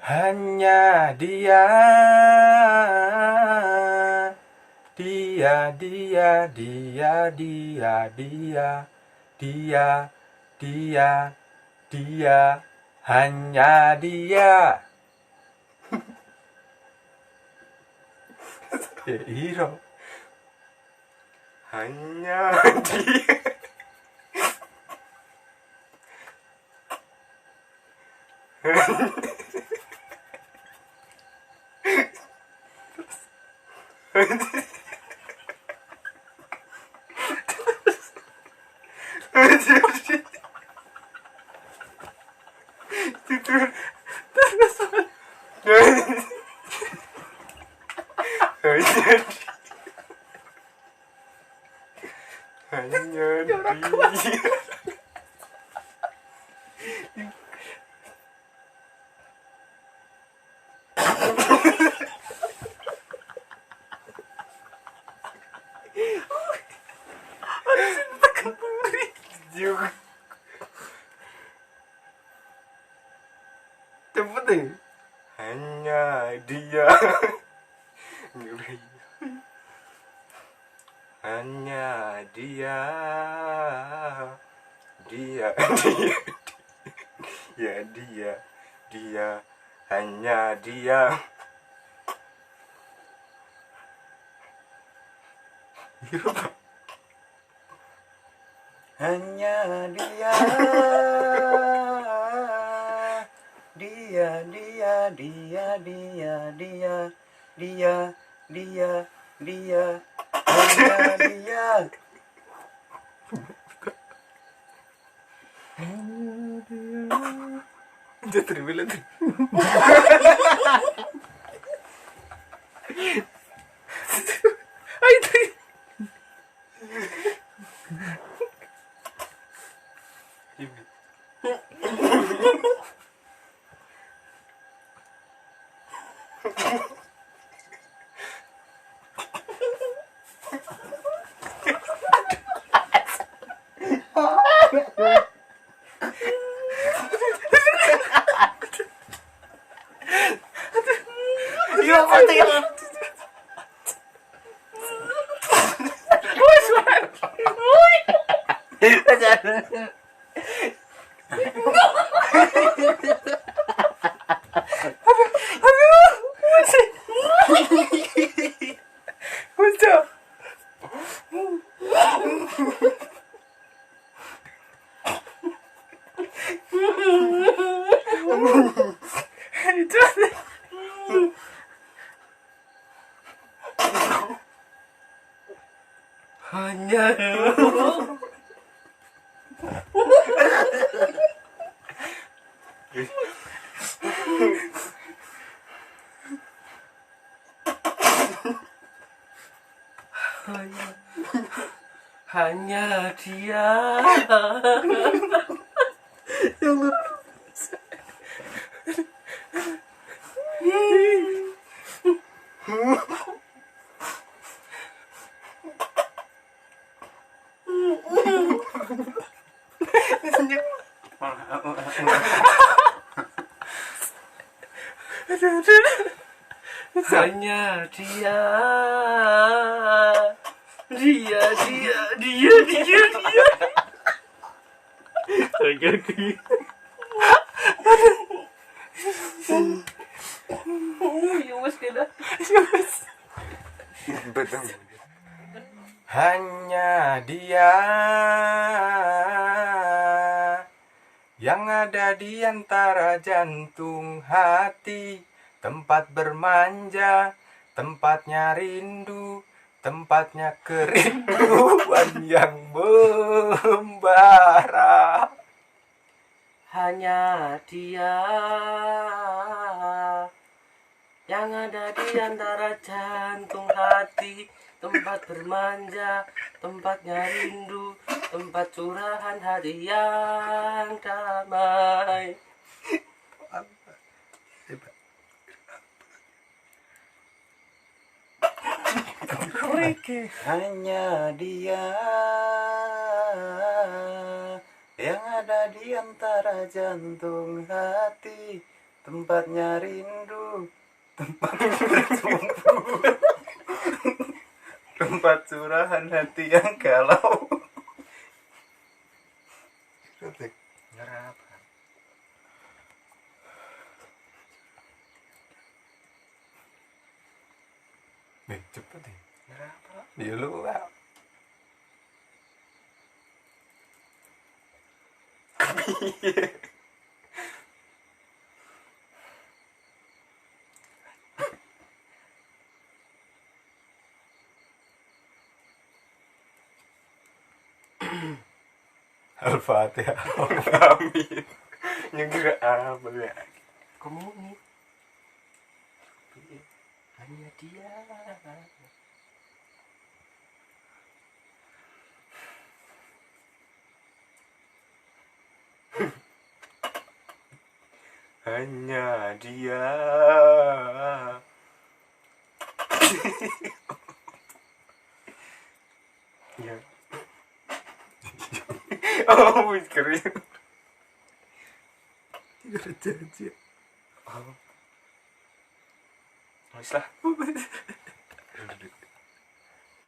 Hanya dia, dia, dia, dia, dia, dia, dia, dia, dia, hanya dia. Ya, Iro. Hanya dia. Hanya dia. Juga. Cepet deh. Hanya dia. Hanya dia. Dia. Ya dia. Dia. Hanya dia. Hanya dia. Dia, dia, dia, dia, dia, dia, dia, dia, hanya dia. Dia terbilang. Iya, mati. Hanya hanya dia. Ya Allah. Hanya dia. Dia, dia, dia, dia, dia. Hanya dia. Betul. Hanya dia yang ada di antara jantung hati, tempat bermanja, tempatnya rindu, tempatnya kerinduan yang membara. Hanya dia yang ada di antara jantung hati, tempat bermanja, tempatnya rindu, tempat curahan hati yang damai. Hanya dia yang ada di antara jantung hati, tempatnya rindu, tempat bertumbuh, tempat curahan hati yang galau. Nyerap. Cepet deh. Nyerap. Dia lu Al-Fatihah. Amin. Nyegera apa ya? Kamu hanya dia. Hanya dia. Ya. Oh, keren. Janji. Oh. Wis lah.